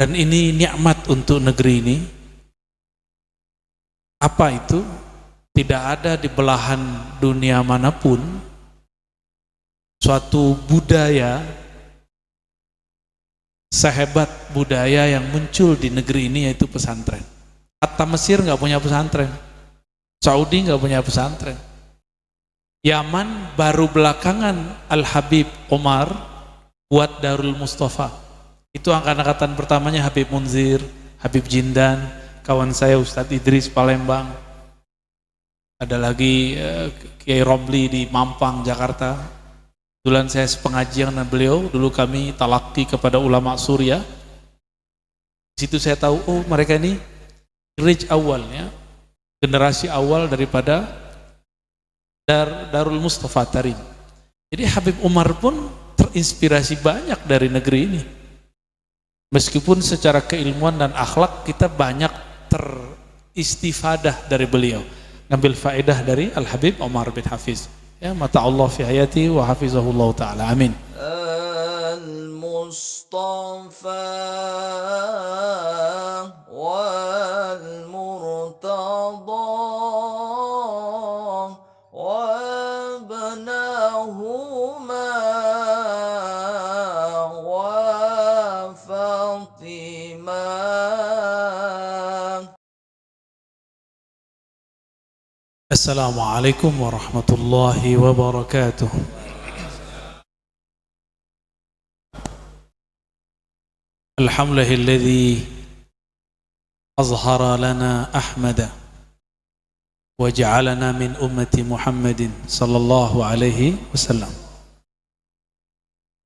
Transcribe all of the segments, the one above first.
Dan ini nikmat untuk negeri ini. Apa itu? Tidak ada di belahan dunia manapun suatu budaya sehebat budaya yang muncul di negeri ini, yaitu pesantren. Hatta Mesir nggak punya pesantren, Saudi nggak punya pesantren, Yaman baru belakangan Al-Habib Omar buat Darul Mustafa. Itu angkatan pertamanya Habib Munzir, Habib Jindan, kawan saya Ustadz Idris Palembang, ada lagi Kiai Romli di Mampang, Jakarta. Kebetulan saya sepengajian dengan beliau, dulu kami talaki kepada ulama Suriah. Di situ saya tahu, oh mereka ini awalnya, generasi awal daripada Darul Mustafa Tarim. Jadi Habib Umar pun terinspirasi banyak dari negeri ini. Meskipun secara keilmuan dan akhlak kita banyak teristifadah dari beliau, ngambil faedah dari Al-Habib Umar bin Hafiz. Ya, mata Allah fi hayati wa hafizahullah ta'ala. Amin. Al-Mustafa wal-Murtada wabnahuma wa Fatimah. Assalamualaikum warahmatullahi wabarakatuh. Alhamdulillahilladzi azhara lana Ahmada wa ja'alana min ummati Muhammadin sallallahu alaihi wasallam.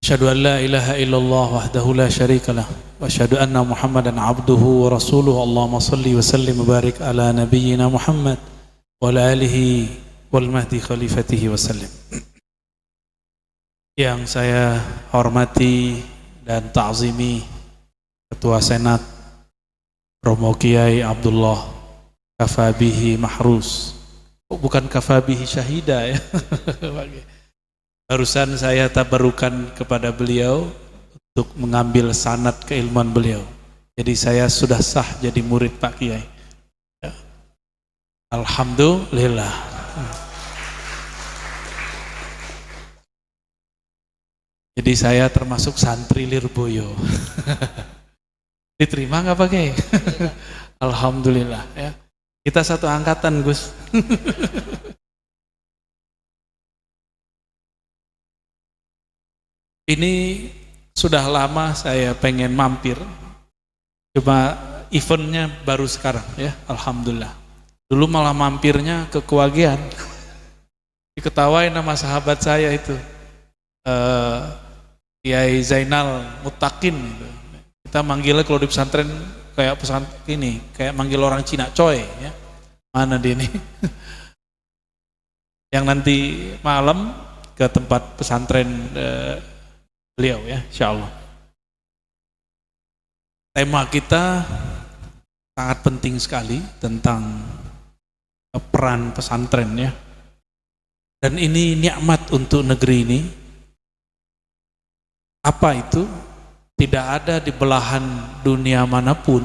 Asyhadu an la ilaha illallah wahdahu la syarika lah wa asyhadu anna Muhammadan abduhu wa rasuluhu. Allahumma salli wa sallim wa barik ala nabiyyina Muhammad wa ala alihi wal mahdi khalifatihi wa sallim. Yang saya hormati dan ta'zimi Ketua Senat Romo Kiai Abdullah Kafabihi Mahrus. Oh, bukan Kafabihi Syahida ya. Barusan saya tabarukan kepada beliau untuk mengambil sanad keilmuan beliau. Jadi saya sudah sah jadi murid Pak Kiai. Ya. Alhamdulillah. Jadi saya termasuk santri Lirboyo. Diterima nggak Pak Kiai? Alhamdulillah ya. Kita satu angkatan Gus. Ini sudah lama saya pengen mampir, cuma eventnya baru sekarang ya, alhamdulillah. Dulu malah mampirnya ke Kewagian, diketawain sama sahabat saya itu, Kiai Zainal Mutakin. Gitu. Kita manggilnya kalau di pesantren kayak pesantren ini, kayak manggil orang Cina, coy. Ya. Mana dia ini? Yang nanti malam ke tempat pesantren beliau ya, insyaallah. Tema kita sangat penting sekali tentang peran pesantren ya. Dan ini nikmat untuk negeri ini. Apa itu? Tidak ada di belahan dunia manapun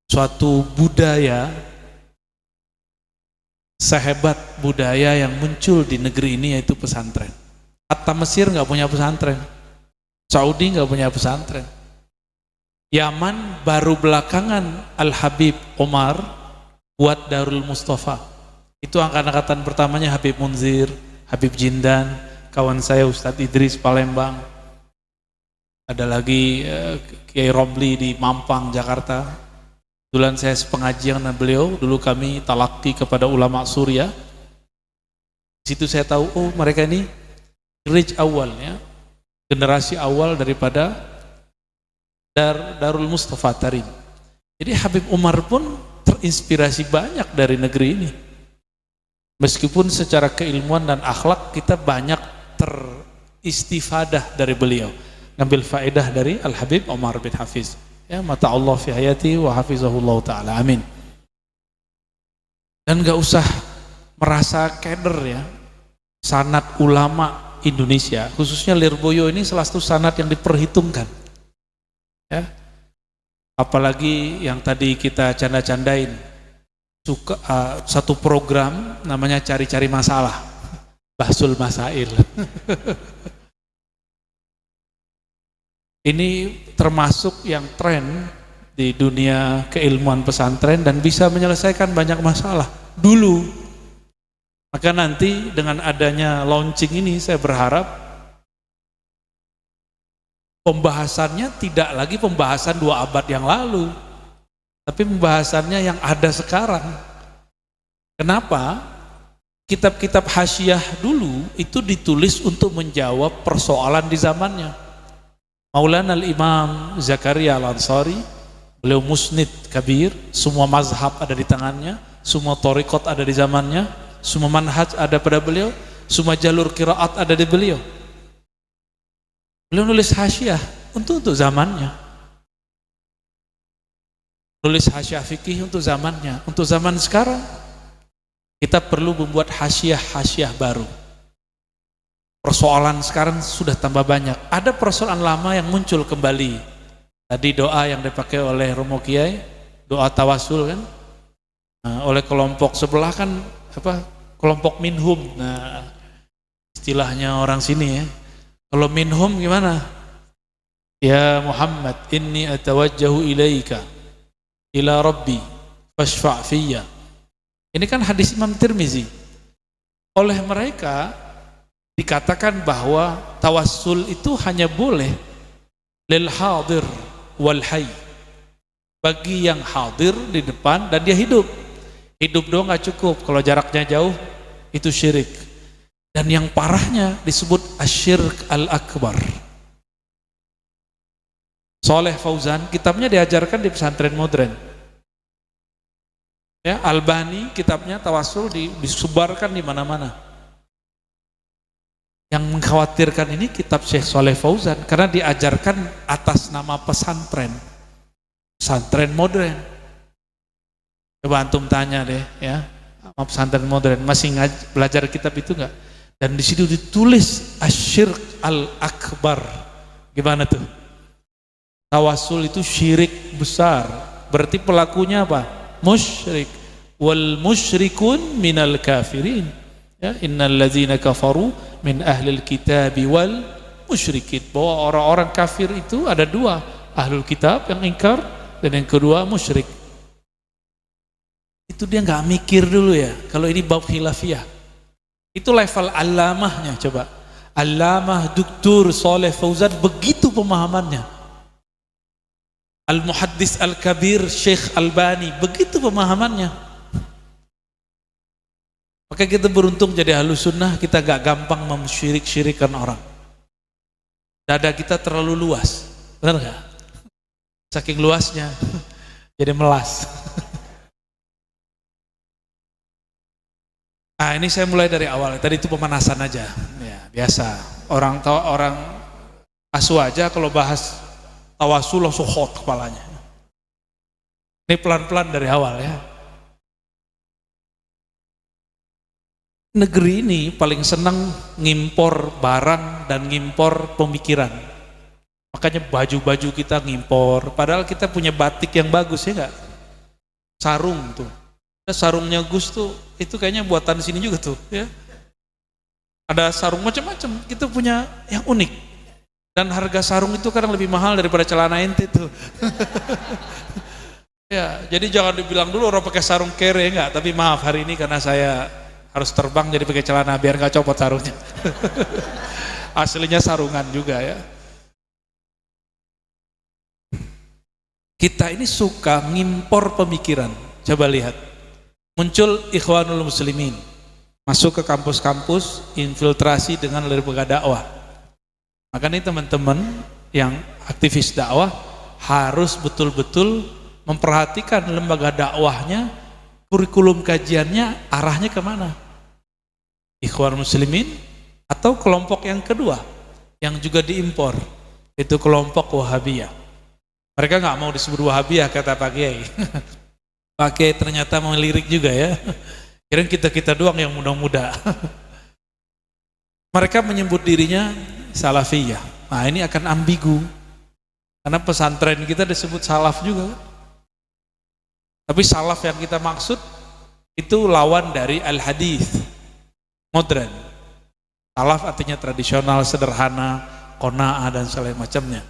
suatu budaya sehebat budaya yang muncul di negeri ini, yaitu pesantren. Hatta Mesir nggak punya pesantren, Saudi nggak punya pesantren, Yaman baru belakangan Al-Habib Omar buat Darul Mustafa. Itu angkatan pertamanya Habib Munzir, Habib Jindan, kawan saya Ustadz Idris Palembang, ada lagi Kiai Romli di Mampang, Jakarta. Kebetulan saya sepengajian dengan beliau, dulu kami talaki kepada ulama Suriah. Di situ saya tahu, oh mereka ini awalnya, generasi awal daripada Darul Mustafa Tarim. Jadi Habib Umar pun terinspirasi banyak dari negeri ini. Meskipun secara keilmuan dan akhlak kita banyak teristifadah dari beliau, ngambil faedah dari Al-Habib Umar bin Hafiz. Ya, mata Allah fi hayati wa hafizahullah ta'ala. Amin. Dan gak usah merasa keder ya, sanad ulama Indonesia, khususnya Lirboyo ini salah satu sanad yang diperhitungkan. Ya. Apalagi yang tadi kita canda-candain, satu program namanya cari-cari masalah, Bahsul Masail. Ini termasuk yang tren di dunia keilmuan pesantren dan bisa menyelesaikan banyak masalah dulu. Maka nanti dengan adanya launching ini saya berharap pembahasannya tidak lagi pembahasan 2 abad yang lalu, tapi pembahasannya yang ada sekarang. Kenapa? Kitab-kitab hasyiah dulu itu ditulis untuk menjawab persoalan di zamannya. Maulana al-Imam Zakaria al-Ansari, beliau musnid kabir, semua mazhab ada di tangannya, semua thariqat ada di zamannya, semua manhaj ada pada beliau, semua jalur qiraat ada di beliau. Beliau nulis hasyiah untuk zamannya, nulis hasyiah fikih untuk zamannya. Untuk zaman sekarang kita perlu membuat hasyiah baru. Persoalan sekarang sudah tambah banyak, ada persoalan lama yang muncul kembali. Tadi doa yang dipakai oleh Romo Kiai, doa tawasul kan, nah, oleh kelompok sebelah kan apa, kelompok minhum. Nah, istilahnya orang sini ya, kalau minhum gimana? Ya Muhammad, inni atawajjahu ilaika ila rabbi fashfa' fiyya. Ini kan hadis Imam Tirmizi. Oleh mereka dikatakan bahwa tawassul itu hanya boleh lil hadir wal hayy, bagi yang hadir di depan dan dia hidup. Hidup doang nggak cukup, kalau jaraknya jauh itu syirik. Dan yang parahnya disebut asyirk al-akbar. Soleh Fauzan kitabnya diajarkan di pesantren modern. Ya, Albani kitabnya tawassul disebarkan di mana-mana. Yang mengkhawatirkan ini kitab Syekh Soleh Fauzan karena diajarkan atas nama pesantren. Pesantren modern. Coba antum tanya deh ya, sama pesantren modern masih belajar kitab itu enggak? Dan di situ ditulis asyirk al-akbar. Gimana tuh? Tawassul itu syirik besar. Berarti pelakunya apa? Musyrik. Wal musyrikun minal kafirin. Ya, innal ladzina kafaru min ahlil kitabi wal musyrikin. Bahwa orang-orang kafir itu ada 2, ahlul kitab yang ingkar dan yang kedua musyrik. Itu dia nggak mikir dulu ya, kalau ini bab khilafiyah. Itu level alamahnya. Coba Allamah Duktur Soleh Fauzan begitu pemahamannya. Al-Muhaddis Al-Kabir Syekh Albani begitu pemahamannya. Maka kita beruntung jadi Ahlus Sunnah, kita gak gampang memsyirik-syirikan orang. Dada kita terlalu luas, benar gak? Saking luasnya jadi melas. Nah, ini saya mulai dari awal. Tadi itu pemanasan aja. Ya, biasa. Orang asu aja kalau bahas tawasul langsung hot kepalanya. Ini pelan-pelan dari awal ya. Negeri ini paling senang ngimpor barang dan ngimpor pemikiran. Makanya baju-baju kita ngimpor. Padahal kita punya batik yang bagus ya enggak? Sarung tuh. Sarungnya Gus tuh itu kayaknya buatan sini juga tuh ya. Ada sarung macam-macam, kita punya yang unik. Dan harga sarung itu kadang lebih mahal daripada celana ente tuh. Ya, jadi jangan dibilang dulu orang pakai sarung kere enggak, tapi maaf hari ini karena saya harus terbang jadi pakai celana biar enggak copot sarungnya. Aslinya sarungan juga ya. Kita ini suka ngimpor pemikiran. Coba lihat. Muncul Ikhwanul Muslimin, masuk ke kampus-kampus, infiltrasi dengan lembaga dakwah. Maka nih teman-teman yang aktivis dakwah harus betul-betul memperhatikan lembaga dakwahnya, kurikulum kajiannya arahnya kemana. Ikhwanul Muslimin atau kelompok yang kedua yang juga diimpor, itu kelompok Wahabiyah. Mereka nggak mau disebut Wahabiyah kata Pak Kiai. Pakai ternyata melirik juga ya. Kirain kita doang yang muda-muda. Mereka menyebut dirinya Salafiyah. Nah ini akan ambigu. Karena pesantren kita disebut salaf juga. Tapi salaf yang kita maksud itu lawan dari al-hadis, modern. Salaf artinya tradisional, sederhana, qanaah dan segala macamnya.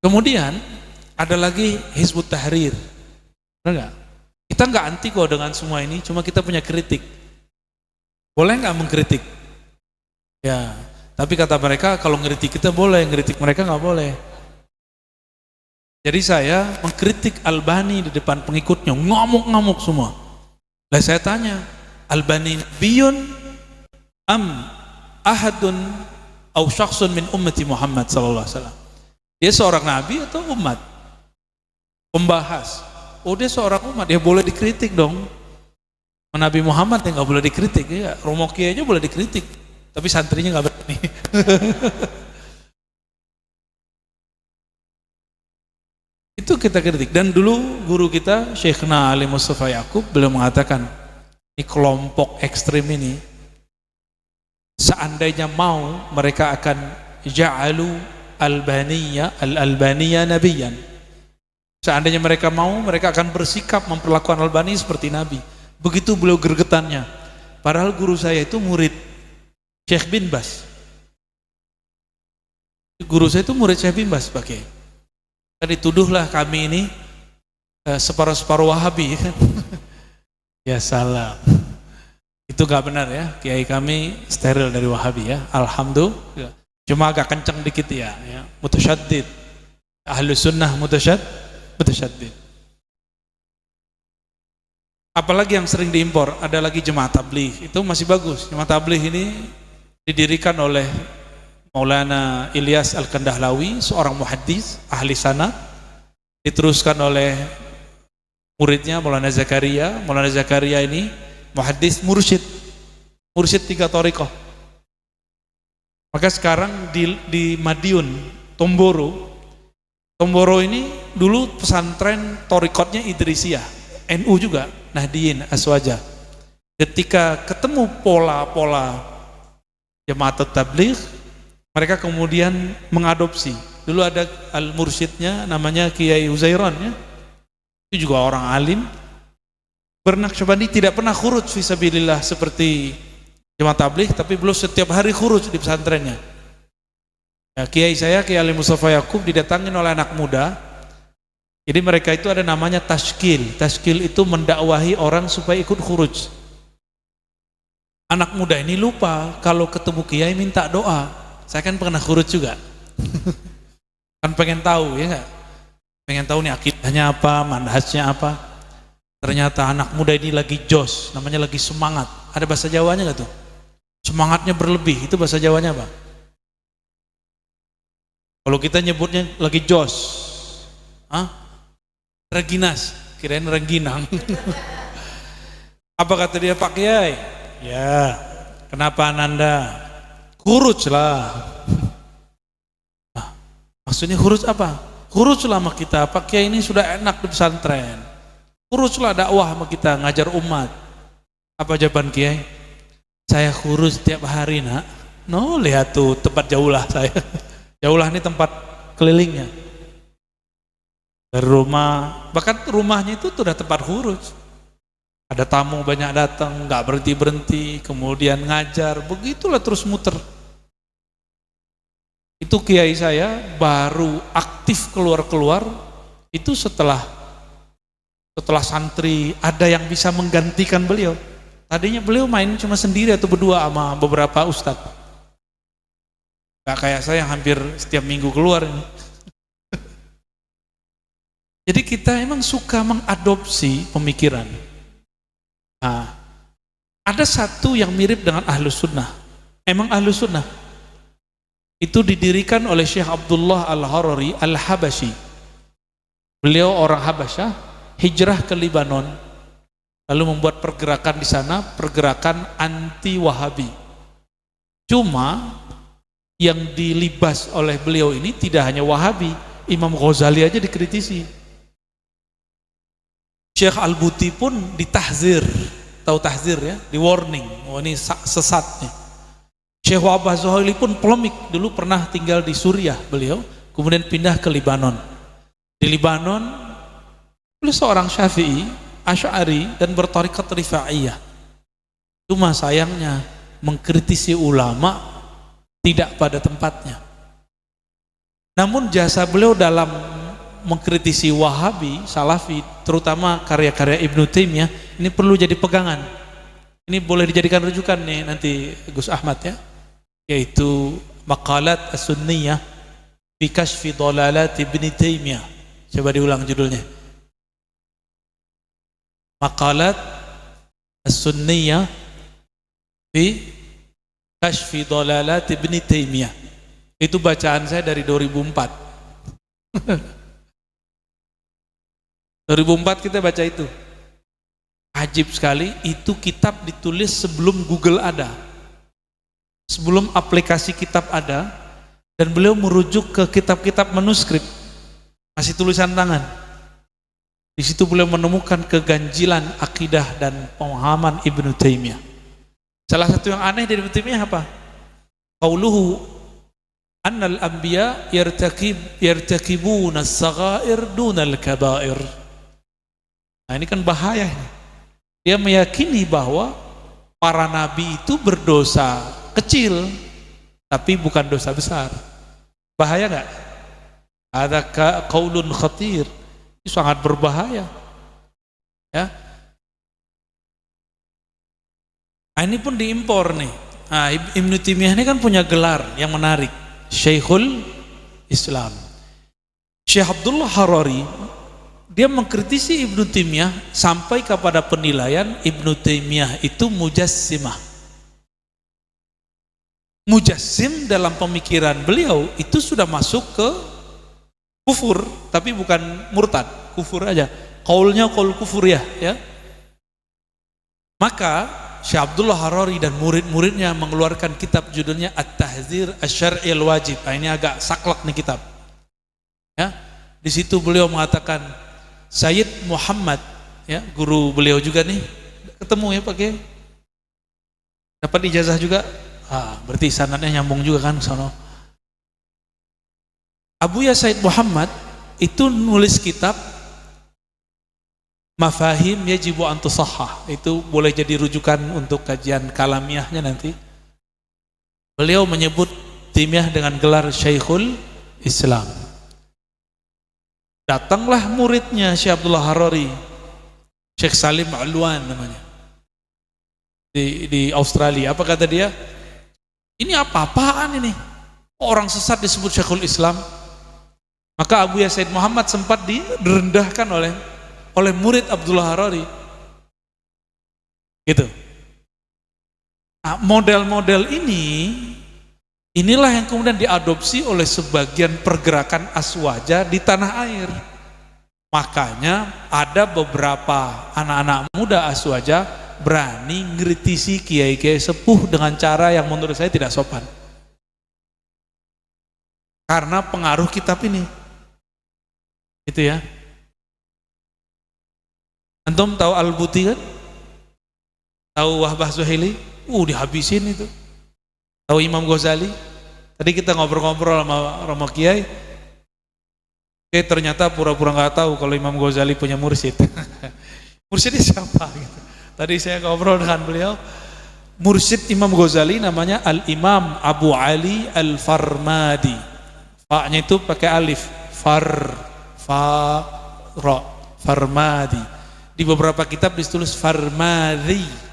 Kemudian ada lagi Hizbut Tahrir. Benar nggak? Kita nggak anti kok dengan semua ini, cuma kita punya kritik. Boleh nggak mengkritik? Ya, tapi kata mereka kalau ngeritik kita boleh, ngeritik mereka nggak boleh. Jadi saya mengkritik Albani di depan pengikutnya, ngamuk-ngamuk semua. Lalu saya tanya, Albani biyun am ahadun au syakhsun min ummati Muhammad sallallahu alaihi wasallam. Dia seorang nabi atau umat? Pembahas. Oh, dia seorang umat, dia boleh dikritik dong. Nabi Muhammad yang nggak boleh dikritik, ya. Romo Kiai aja boleh dikritik, tapi santrinya nggak berani. Itu kita kritik. Dan dulu guru kita Syekhna Ali Mustafa Yaqub beliau mengatakan, ini kelompok ekstrim ini seandainya mau mereka akan ja'alu al-Albaniya nabiyan. Seandainya mereka mau, mereka akan bersikap memperlakukan Albani seperti nabi. Begitu beliau gergetannya. Padahal guru saya itu murid Syekh bin Bas. Guru saya itu murid Syekh bin Bas, Pak Kiai. Dituduhlah kami ini separuh-separuh Wahabi, kan? Ya salam. Itu gak benar ya. Kiai kami steril dari Wahabi ya. Alhamdulillah. Cuma agak kenceng dikit ya. Mutasyaddid. Ahlus sunnah mutasyaddid. Apalagi yang sering diimpor, ada lagi jemaah tabligh. Itu masih bagus. Jemaah tabligh ini didirikan oleh Maulana Ilyas Al-Kandahlawi, seorang muhaddis, ahli sanad, diteruskan oleh muridnya Maulana Zakaria. Maulana Zakaria ini muhaddis mursyid 3 thariqah. Maka sekarang di Madiun, Tomboro ini dulu pesantren thariqatnya Idrisiyah, NU juga, Nahdiyin, Aswaja. Ketika ketemu pola-pola jemaah tabligh, mereka kemudian mengadopsi. Dulu ada al-mursyidnya namanya Kiai Uzairan ya. Itu juga orang alim. Bernaqsyabandi tidak pernah khuruj fisabilillah seperti jemaah tabligh, tapi beliau setiap hari khuruj di pesantrennya. Ya, Kiai saya, Kiai Ali Mustafa Yaqub, didatangin oleh anak muda. Jadi mereka itu ada namanya tashkil. Tashkil itu mendakwahi orang supaya ikut khuruj. Anak muda ini lupa kalau ketemu Kiai minta doa. Saya kan pernah khuruj juga. Kan pengen tahu ya enggak? Pengen tahu nih akidahnya apa, manhajnya apa. Ternyata anak muda ini lagi jos, namanya lagi semangat. Ada bahasa Jawanya enggak tuh? Semangatnya berlebih, itu bahasa Jawanya apa? Kalau kita nyebutnya lagi jos. Hah? Reginas, kirain rengginang. Apa kata dia, Pak Kiai? Ya, kenapa Ananda? Khuruj lah. Nah, maksudnya khuruj apa? Khuruj lah sama kita. Pak Kiai ini sudah enak di pesantren. Khuruj lah dakwah sama kita, ngajar umat. Apa jawaban Kiai? Saya khuruj setiap hari nak. No, lihat tuh tempat jauhlah saya. Jauhlah ini tempat kelilingnya. Dari rumah, bahkan rumahnya itu sudah tempat khuruj. Ada tamu banyak datang, nggak berhenti-berhenti, kemudian ngajar, begitulah terus muter. Itu kiai saya baru aktif keluar-keluar, itu setelah santri ada yang bisa menggantikan beliau. Tadinya beliau main cuma sendiri atau berdua sama beberapa ustadz. Gak kayak saya yang hampir setiap minggu keluar ini. Jadi kita emang suka mengadopsi pemikiran. Nah, ada satu yang mirip dengan Ahlus Sunnah. Emang Ahlus Sunnah itu didirikan oleh Syekh Abdullah Al-Harari Al-Habashi. Beliau orang Habasyah, hijrah ke Libanon, lalu membuat pergerakan di sana, pergerakan anti Wahabi. Cuma yang dilibas oleh beliau ini tidak hanya Wahabi, Imam Ghazali aja dikritisi. Syekh Al-Buti pun ditahzir, tahu tahzir ya, di warning, oh ini sesat nih. Syekh Wahbah Zuhaili pun polemik, dulu pernah tinggal di Suriah beliau, kemudian pindah ke Libanon. Di Libanon beliau seorang Syafi'i, Asy'ari dan berthariqat Rifa'iyah. Cuma sayangnya mengkritisi ulama tidak pada tempatnya. Namun jasa beliau dalam mengkritisi Wahabi, Salafi, terutama karya-karya Ibnu Taimiyah, ini perlu jadi pegangan. Ini boleh dijadikan rujukan nih nanti Gus Ahmad ya, yaitu Maqalat As-Sunniyah fi Kashfi Dhalalat Ibnu Taimiyah. Coba diulang judulnya. Maqalat As-Sunniyah fi Kashfi Dhalalat Ibnu Taimiyah. Itu bacaan saya dari 2004. 2004 kita baca itu. Ajib sekali, itu kitab ditulis sebelum Google ada, sebelum aplikasi kitab ada, dan beliau merujuk ke kitab-kitab manuskrip, masih tulisan tangan. Di situ beliau menemukan keganjilan akidah dan pemahaman Ibnu Taimiyah. Salah satu yang aneh dari Ibnu Taimiyah apa? Qauluhu annal anbiya yartakibuna as-saghair dunal kabair. Nah, ini kan bahaya ini. Dia meyakini bahwa para nabi itu berdosa kecil tapi bukan dosa besar. Bahaya enggak? Ada qaulun khatir. Itu sangat berbahaya. Ya. Nah, ini pun diimpor nih. Nah, Ibnu Taimiyah ini kan punya gelar yang menarik, Syekhul Islam. Syekh Abdullah Harari dia mengkritisi Ibnu Taimiyah sampai kepada penilaian Ibnu Taimiyah itu mujassimah. Mujassim dalam pemikiran beliau itu sudah masuk ke kufur, tapi bukan murtad, kufur aja. Qaulnya qaul kufur ya. Maka Syekh Abdullah Harari dan murid-muridnya mengeluarkan kitab judulnya At-Tahdzir Asy-Syar'i Al-Wajib. Nah, ini agak saklek nih kitab. Ya. Di situ beliau mengatakan Sayyid Muhammad, ya, guru beliau juga nih, ketemu ya Pak Kiai, dapat ijazah juga, berarti sanadnya nyambung juga kan sono. Abuya Sayyid Muhammad itu nulis kitab Mafahim Yajibu an Tusahhah, itu boleh jadi rujukan untuk kajian kalamiahnya nanti. Beliau menyebut Taimiyah dengan gelar Syekhul Islam. Datanglah muridnya Syekh Abdullah Harari, Syekh Salim Alwan namanya, di Australia. Apa kata dia? Ini apa-apaan ini? Orang sesat disebut Syekhul Islam. Maka Abuya Sayyid Muhammad sempat direndahkan oleh murid Abdullah Harari. Gitu. Nah, model-model inilah yang kemudian diadopsi oleh sebagian pergerakan aswaja di tanah air. Makanya ada beberapa anak-anak muda aswaja berani ngritisi kiai-kiai sepuh dengan cara yang menurut saya tidak sopan. Karena pengaruh kitab ini. Gitu ya. Antum tahu Al-Buti kan? Tahu Wahbah Zuhaili? Dihabisin itu. Tahu Imam Ghazali? Tadi kita ngobrol-ngobrol sama Romo Kiai. Ternyata pura-pura nggak tahu kalau Imam Ghazali punya mursyid. Mursyidnya siapa? Gitu. Tadi saya ngobrol dengan beliau. Mursyid Imam Ghazali namanya Al-Imam Abu Ali Al-Farmadi. Fa-nya itu pakai alif. Farmadi. Di beberapa kitab ditulis Farmadi.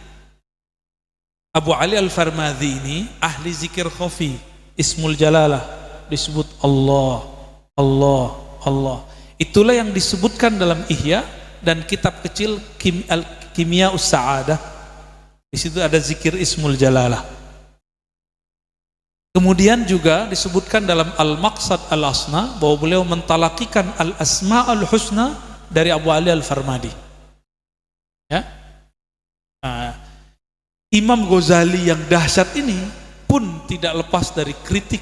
Abu Ali Al-Farmadhi ini ahli zikir khafi, Ismul Jalalah, disebut Allah, Allah, Allah. Itulah yang disebutkan dalam Ihya dan kitab kecil Kimia Us-Sa'adah. Di situ ada zikir Ismul Jalalah. Kemudian juga disebutkan dalam Al-Maqsad Al-Asna bahwa beliau mentalakikan Al-Asma Al-Husna dari Abu Ali Al-Farmadi. Ya. Imam Ghazali yang dahsyat ini pun tidak lepas dari kritik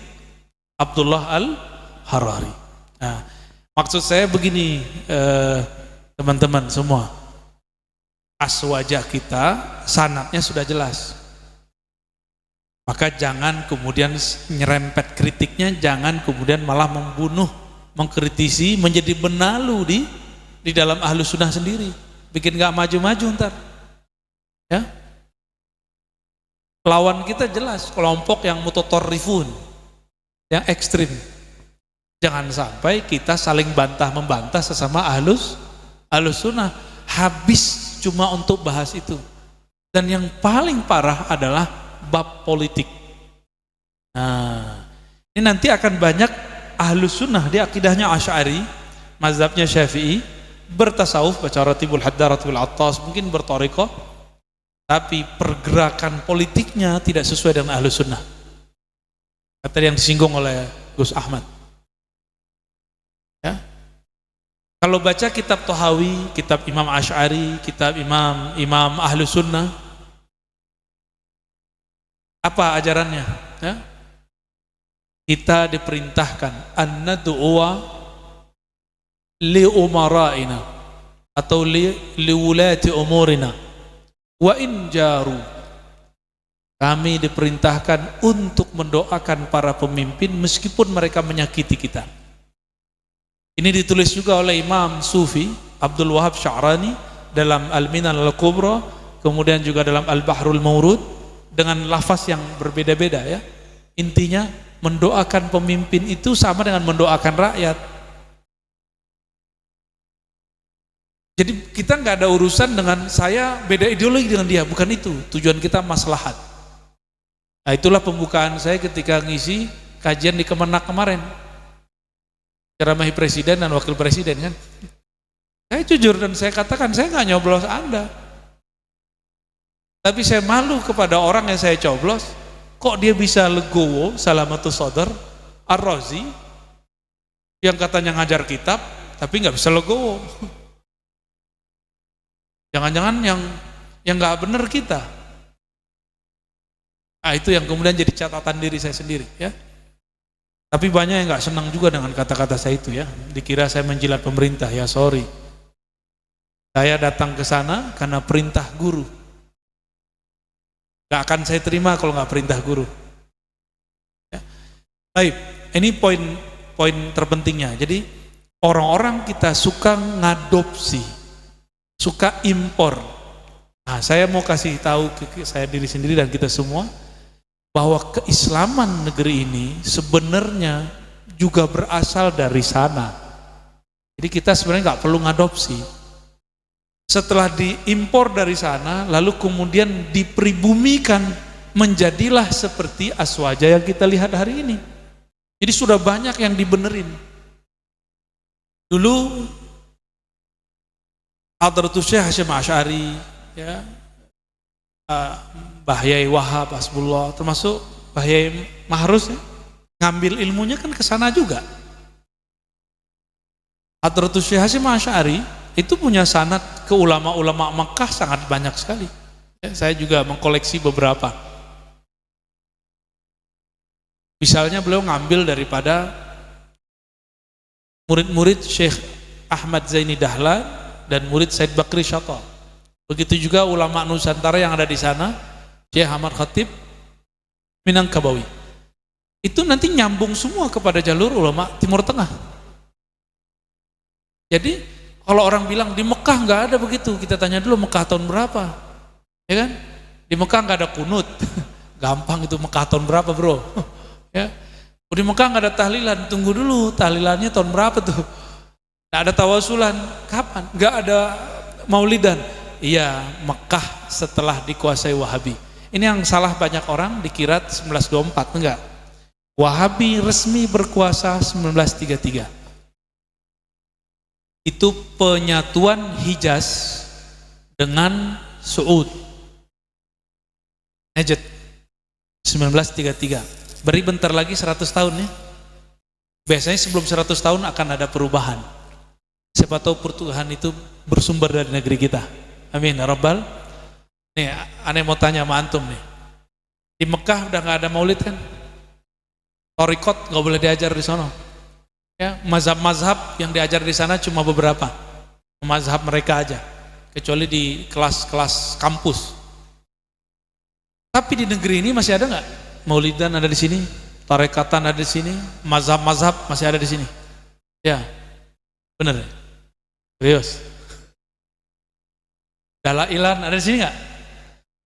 Abdullah Al-Harari. Nah, maksud saya begini, teman-teman semua, aswajah kita sanadnya sudah jelas. Maka jangan kemudian nyerempet kritiknya, jangan kemudian malah membunuh, mengkritisi, menjadi benalu di dalam Ahlus Sunnah sendiri, bikin gak maju-maju ntar. Ya, lawan kita jelas kelompok yang mutatarrifun, yang ekstrim. Jangan sampai kita saling bantah-membantah sesama Ahlus Sunnah, habis cuma untuk bahas itu. Dan yang paling parah adalah bab politik. Nah, ini nanti akan banyak Ahlus Sunnah di akidahnya Asy'ari, mazhabnya Syafi'i, bertasawuf, baca Ratibul Haddad, Ratibul Attas, mungkin berthariqah, tapi pergerakan politiknya tidak sesuai dengan Ahlus Sunnah. Kata yang disinggung oleh Gus Ahmad. Ya. Kalau baca kitab Thahawi, kitab Imam Asy'ari, kitab Imam Ahlus Sunnah, apa ajarannya? Ya? Kita diperintahkan an nad'uwa li umara'ina atau li wulati umurina wa in jaru. Kami diperintahkan untuk mendoakan para pemimpin meskipun mereka menyakiti kita. Ini ditulis juga oleh Imam Sufi Abdul Wahab Sya'rani dalam Al-Minan Al-Kubra, kemudian juga dalam Al-Bahrul Mawrud, dengan lafaz yang berbeda-beda ya. Intinya mendoakan pemimpin itu sama dengan mendoakan rakyat. Jadi kita nggak ada urusan dengan saya beda ideologi dengan dia, bukan itu. Tujuan kita maslahat. Nah, itulah pembukaan saya ketika ngisi kajian di Kemenak kemarin. Ceramahi presiden dan wakil presiden kan. Saya jujur dan saya katakan saya nggak nyoblos Anda. Tapi saya malu kepada orang yang saya coblos, kok dia bisa legowo, Salamatus Sadar, Ar-Razi, yang katanya ngajar kitab, tapi nggak bisa legowo. Jangan-jangan yang nggak benar kita. Nah, itu yang kemudian jadi catatan diri saya sendiri ya. Tapi banyak yang nggak senang juga dengan kata-kata saya itu ya. Dikira saya menjilat pemerintah, ya sorry. Saya datang ke sana karena perintah guru. Gak akan saya terima kalau nggak perintah guru. Ya. Baik, ini poin terpentingnya. Jadi orang-orang kita suka ngadopsi, suka impor. Nah, saya mau kasih tahu ke saya diri sendiri dan kita semua bahwa keislaman negeri ini sebenarnya juga berasal dari sana. Jadi kita sebenarnya nggak perlu ngadopsi. Setelah diimpor dari sana, lalu kemudian dipribumikan, menjadilah seperti Aswaja yang kita lihat hari ini. Jadi sudah banyak yang dibenerin. Dulu Hadratus Syekh Hasyim Asy'ari, ya, Bahyai Wahab, Hasbullah, termasuk Bahyai Mahrus, ya, ngambil ilmunya kan ke sana juga. Hadratus Syekh Hasyim Asy'ari itu punya sanad ke ulama-ulama Makkah sangat banyak sekali. Ya, saya juga mengkoleksi beberapa. Misalnya beliau ngambil daripada murid-murid Syekh Ahmad Zaini Dahlan dan murid Said Bakri Syata. Begitu juga ulama Nusantara yang ada di sana, Syekh Ahmad Khatib Minangkabawi. Itu nanti nyambung semua kepada jalur ulama Timur Tengah. Jadi kalau orang bilang di Mekah nggak ada begitu, kita tanya dulu Mekah tahun berapa, ya kan? Di Mekah nggak ada kunut, gampang itu Mekah tahun berapa bro? Ya, di Mekah nggak ada tahlilan, tunggu dulu tahlilannya tahun berapa tuh? Nggak ada tawasulan, kapan? Nggak ada maulidan, iya Mekah setelah dikuasai Wahabi. Ini yang salah banyak orang, dikira 1924, enggak. Wahabi resmi berkuasa 1933. Itu penyatuan Hijaz dengan Suud, Najd 1933. Beri bentar lagi 100 tahun ya. Biasanya sebelum 100 tahun akan ada perubahan. Siapa tahu pertuhan itu bersumber dari negeri kita. Amin ya Rabbal. Nih, aneh mau tanya sama antum nih. Di Mekah udah nggak ada maulid kan? Thariqat nggak boleh diajar di sana. Ya, mazhab-mazhab yang diajar di sana cuma beberapa, mazhab mereka aja, kecuali di kelas-kelas kampus. Tapi di negeri ini masih ada nggak Maulidan ada di sini, tarekatan ada di sini, mazhab-mazhab masih ada di sini. Ya, benar. Serius. Dalailan ada di sini nggak?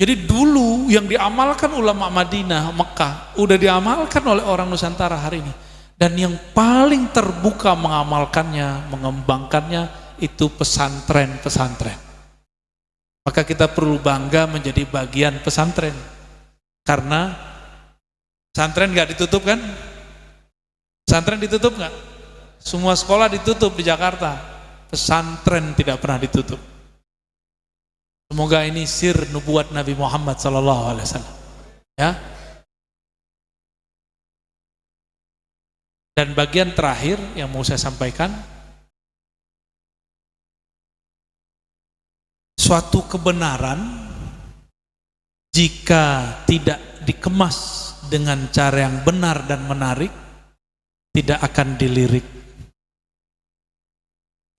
Jadi dulu yang diamalkan ulama Madinah, Mekah, udah diamalkan oleh orang Nusantara hari ini. Dan yang paling terbuka mengamalkannya, mengembangkannya itu pesantren-pesantren. Maka kita perlu bangga menjadi bagian pesantren. Karena pesantren nggak ditutup kan? Pesantren ditutup nggak? Semua sekolah ditutup di Jakarta. Pesantren tidak pernah ditutup. Semoga ini sir nubuat Nabi Muhammad SAW. Ya. Dan bagian terakhir yang mau saya sampaikan, suatu kebenaran jika tidak dikemas dengan cara yang benar dan menarik, tidak akan dilirik.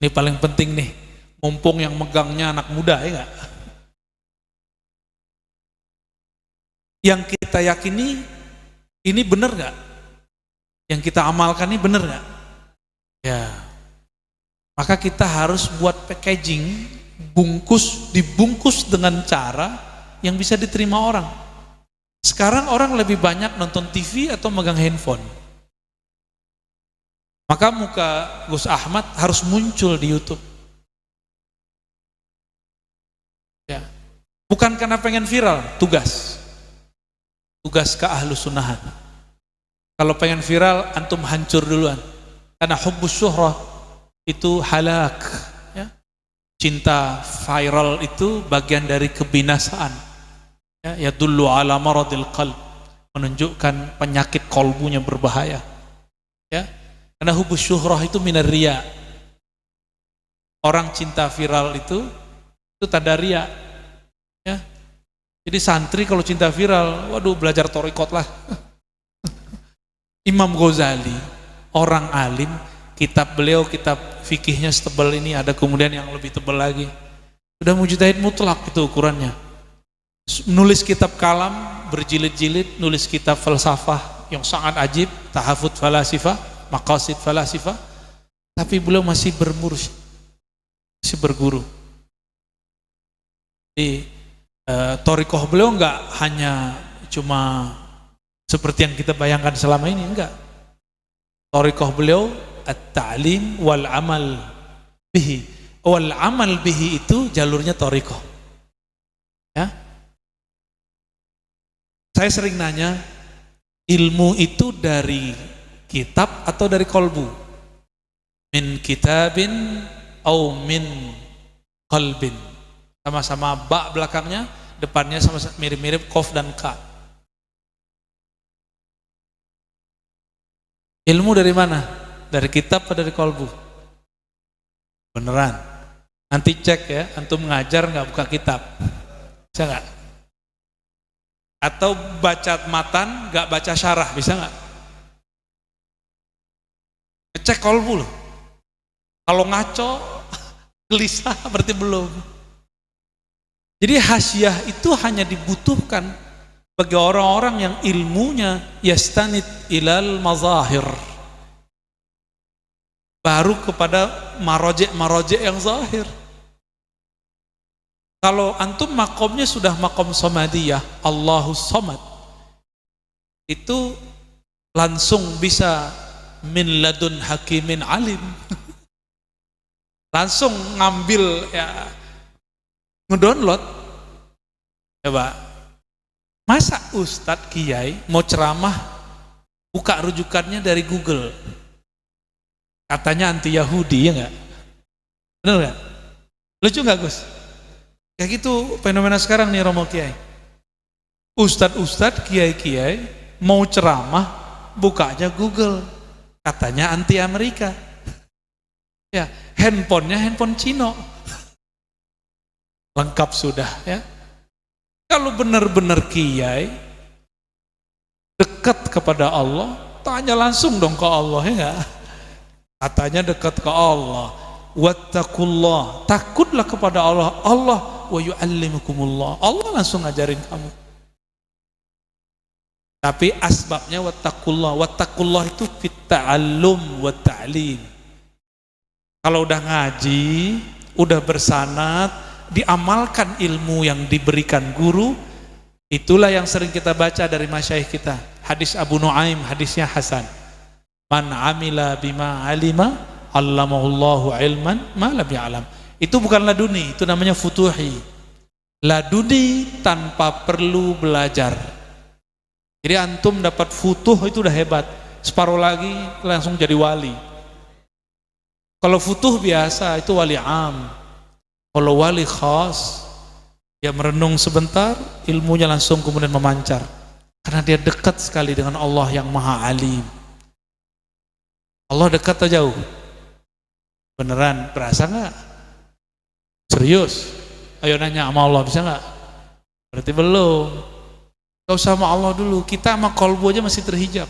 Ini paling penting nih, mumpung yang megangnya anak muda, ya enggak? Yang kita yakini ini benar nggak? Yang kita amalkan ini benar nggak? Ya, maka kita harus buat packaging, dibungkus dengan cara yang bisa diterima orang. Sekarang orang lebih banyak nonton TV atau megang handphone. Maka muka Gus Ahmad harus muncul di YouTube. Ya, bukan karena pengen viral, tugas ke ahlu sunnahan. Kalau pengen viral, antum hancur duluan. Karena hubbus syuhrah itu halak. Ya. Cinta viral itu bagian dari kebinasaan. Ya dullu ala maradil qalb, menunjukkan penyakit kolbunya berbahaya. Ya. Karena hubbus syuhrah itu minar riya. Orang cinta viral itu tanda riya. Ya. Jadi santri kalau cinta viral, waduh belajar thariqat lah. Imam Ghazali, orang alim, kitab beliau, kitab fikihnya setebal ini, ada kemudian yang lebih tebal lagi. Sudah mujtahid mutlak itu ukurannya. Nulis kitab kalam berjilid-jilid, nulis kitab falsafah yang sangat ajib, tahafud falasifah, maqasid falasifah, tapi beliau masih bermursyid, masih berguru. Di thariqah beliau enggak hanya cuma seperti yang kita bayangkan selama ini, enggak. Thariqah beliau at-ta'lim wal amal bihi. Wal amal bihi itu jalurnya thariqah. Ya. Saya sering nanya, ilmu itu dari kitab atau dari kolbu? Min kitabin au min qalbin. Sama-sama ba belakangnya, depannya sama mirip-mirip qaf dan ka. Ilmu dari mana? Dari kitab atau dari kolbu? Beneran. Nanti cek ya, antum ngajar nggak buka kitab? Bisa nggak? Atau baca matan nggak baca syarah, bisa nggak? Cek kolbu loh. Kalau ngaco, gelisah berarti belum. Jadi hasyiah itu hanya dibutuhkan bagi orang-orang yang ilmunya yastanid ilal mazahir, baru kepada marojek yang zahir. Kalau antum makomnya sudah makom somadiyah, Allahus somad, itu langsung bisa min ladun hakimin alim. Langsung ngambil ya, ngedownload. Coba, masa Ustadz Kiai mau ceramah buka rujukannya dari Google, katanya anti Yahudi, ya nggak? Bener nggak? Lucu nggak Gus? Kayak gitu fenomena sekarang nih Romo Kiai. Ustadz Kiai mau ceramah bukanya Google, katanya anti Amerika. Ya, handphonenya handphone Cino. Lengkap sudah ya. Kalau benar-benar kiai dekat kepada Allah, tanya langsung dong ke Allah, ya enggak? Katanya dekat ke Allah. Wattaqullah, takutlah kepada Allah. Allah wa yu'allimukumullah. Allah langsung ngajarin kamu. Tapi asbabnya wattaqullah. Wattaqullah itu fit ta'allum wa ta'lim. Kalau udah ngaji, udah bersanad, diamalkan ilmu yang diberikan guru, itulah yang sering kita baca dari masyayikh kita. Hadis Abu Nuaim, hadisnya Hasan. Man amila bima alima, allamahullahu ilman ma lam ya'lam. Itu bukan laduni, itu namanya futuhi. Laduni tanpa perlu belajar. Jadi antum dapat futuh itu udah hebat. Separuh lagi langsung jadi wali. Kalau futuh biasa itu wali am. Kalau wali khas, dia merenung sebentar, ilmunya langsung kemudian memancar. Karena dia dekat sekali dengan Allah yang maha alim. Allah dekat atau jauh? Beneran, berasa nggak? Serius? Ayo nanya sama Allah, bisa nggak? Berarti belum. Kau sama Allah dulu, kita sama kolbu aja masih terhijab.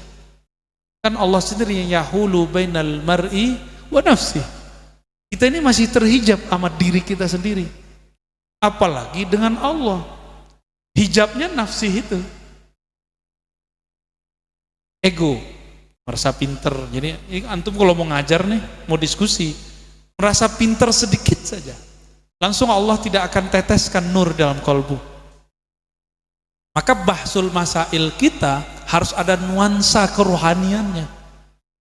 Kan Allah sendiri yang yahulu bainal mar'i wa nafsi. Kita ini masih terhijab sama diri kita sendiri. Apalagi dengan Allah. Hijabnya nafsi itu. Ego, merasa pinter. Jadi antum kalau mau ngajar nih, mau diskusi, merasa pinter sedikit saja, langsung Allah tidak akan teteskan nur dalam kolbu. Maka bahsul masail kita harus ada nuansa kerohaniannya.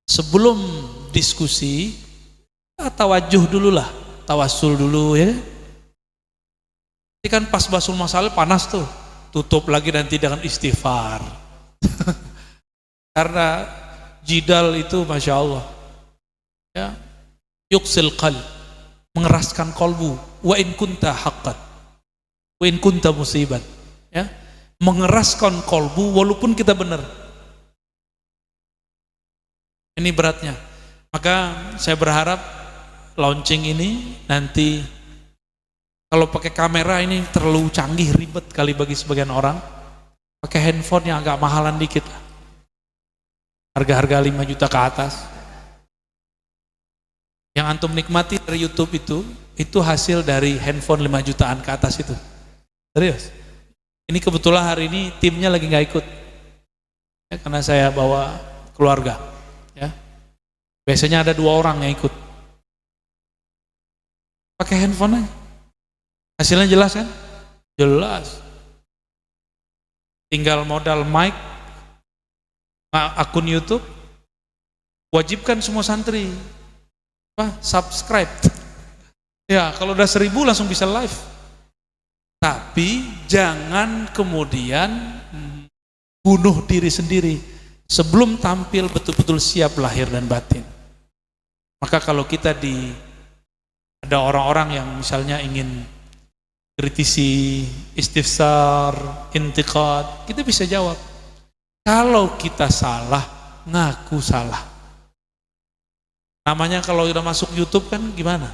Sebelum diskusi, tawajuh dulu lah, tawasul dulu ya. Ini kan pas bahsul masalah panas tuh, tutup lagi nanti dengan istighfar. Karena jidal itu Masya Allah ya, yuksil qalb, mengeraskan kolbu. Wa in kunta haqqan, wa in kunta musiban ya, mengeraskan kolbu walaupun kita benar. Ini beratnya. Maka saya berharap launching ini nanti kalau pakai kamera ini terlalu canggih, ribet kali bagi sebagian orang. Pakai handphone yang agak mahalan dikit lah, harga-harga 5 juta ke atas. Yang antum nikmati dari YouTube itu hasil dari handphone 5 jutaan ke atas itu. Serius. Ini kebetulan hari ini timnya lagi nggak ikut ya, karena saya bawa keluarga ya. Biasanya ada 2 orang yang ikut. Pakai handphone aja, hasilnya jelas kan? Jelas. Tinggal modal mic, akun YouTube, wajibkan semua santri subscribe ya. Kalau udah 1000 langsung bisa live. Tapi jangan kemudian bunuh diri sendiri sebelum tampil betul-betul siap lahir dan batin. Maka kalau kita ada orang-orang yang misalnya ingin kritisi, istifsar, intiqad, kita bisa jawab. Kalau kita salah, ngaku salah. Namanya kalau udah masuk YouTube kan gimana?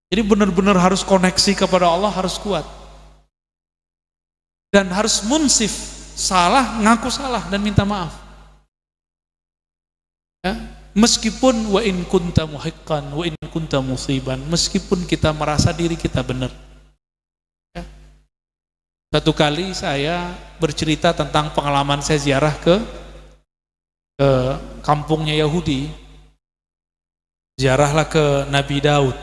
Jadi benar-benar harus koneksi kepada Allah, harus kuat. Dan harus munsif, salah, ngaku salah dan minta maaf. Ya? Meskipun wa in kunta muhiqqan wa in kunta musiban, meskipun kita merasa diri kita benar. Ya? Satu kali saya bercerita tentang pengalaman saya ziarah ke kampungnya Yahudi. Ziarahlah ke Nabi Daud.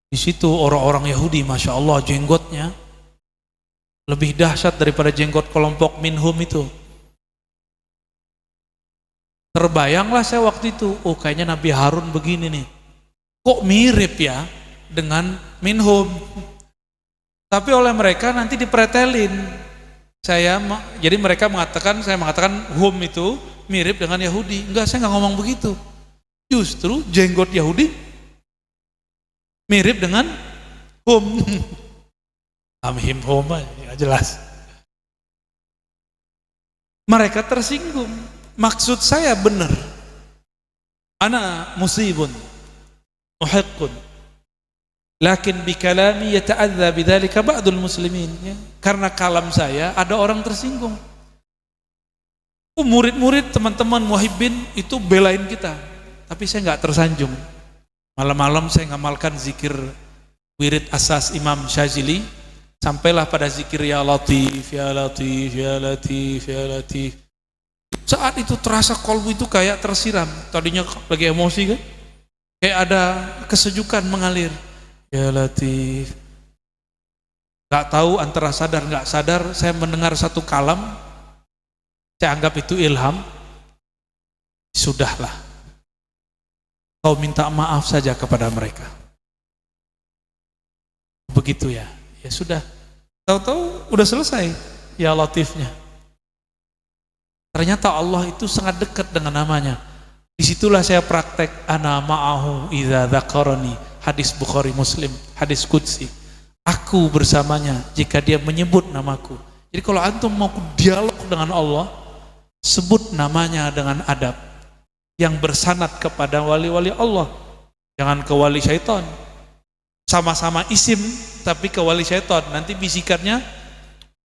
Di situ orang-orang Yahudi, Masya Allah, jenggotnya lebih dahsyat daripada jenggot kelompok minhum itu. Terbayanglah saya waktu itu, oh kayaknya Nabi Harun begini nih. Kok mirip ya dengan minhum. Tapi oleh mereka nanti dipretelin. Jadi mereka mengatakan, saya mengatakan hum itu mirip dengan Yahudi. Enggak, saya nggak ngomong begitu. Justru jenggot Yahudi mirip dengan hum. Amhim hum ya jelas. Mereka tersinggung. Maksud saya benar. Ana musibun, muhiqqun. Lakin bi kalami yata'adza bidzalika ba'dul muslimin. Ya. Karena kalam saya ada orang tersinggung. Murid-murid, teman-teman muhibbin itu belain kita. Tapi saya nggak tersanjung. Malam-malam saya ngamalkan zikir wirid asas Imam Syazili. Sampailah pada zikir ya Latif, ya Latif, ya Latif, ya Latif. Saat itu terasa kolbu itu kayak tersiram. Tadinya lagi emosi kan, kayak ada kesejukan mengalir. Ya Latif. Gak tahu antara sadar gak sadar, saya mendengar satu kalam, saya anggap itu ilham. Sudahlah, kau minta maaf saja kepada mereka. Begitu ya, ya sudah. Tahu-tahu udah selesai ya Latifnya. Ternyata Allah itu sangat dekat dengan namanya. Disitulah saya praktek ana ma'ahu idza dzakarani, hadis Bukhari Muslim, hadis qudsi. Aku bersamanya jika dia menyebut namaku. Jadi kalau antum mau dialog dengan Allah, sebut namanya dengan adab yang bersanad kepada wali-wali Allah. Jangan ke wali syaitan. Sama-sama isim tapi ke wali syaitan, nanti bisikannya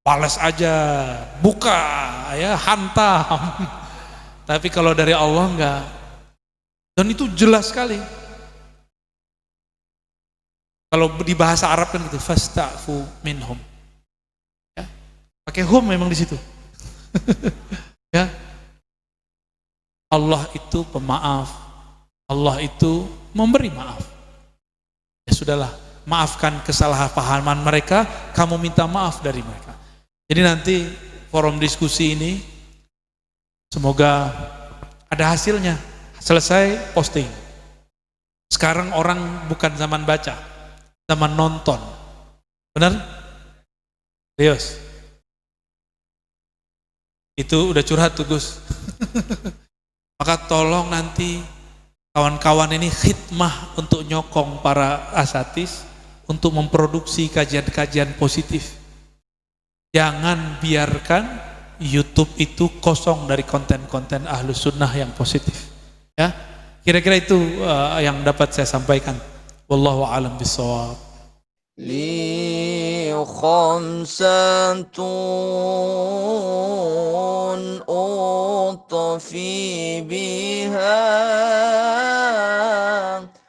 balas aja, buka ya, hantam. Tapi kalau dari Allah enggak. Dan itu jelas sekali. Kalau di bahasa Arab kan gitu, fasta'fu minhum. Ya, pakai hum memang di situ. Ya. Allah itu pemaaf. Allah itu memberi maaf. Ya sudahlah, maafkan kesalahpahaman mereka, kamu minta maaf dari mereka. Jadi nanti forum diskusi ini semoga ada hasilnya. Selesai posting. Sekarang orang bukan zaman baca, zaman nonton. Benar? Rios. Itu udah curhat tuh Gus. Maka tolong nanti kawan-kawan ini khidmah untuk nyokong para asatis untuk memproduksi kajian-kajian positif. Jangan biarkan YouTube itu kosong dari konten-konten Ahlus Sunnah yang positif. Ya, kira-kira itu yang dapat saya sampaikan. Wallahu a'lam bishawab. لي خمسة أطفي بها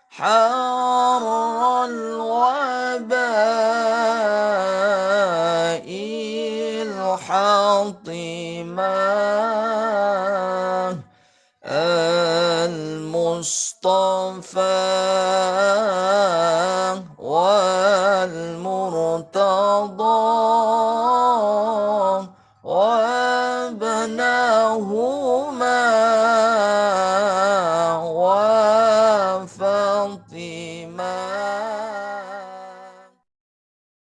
حر الوباء الحطمة المصطفى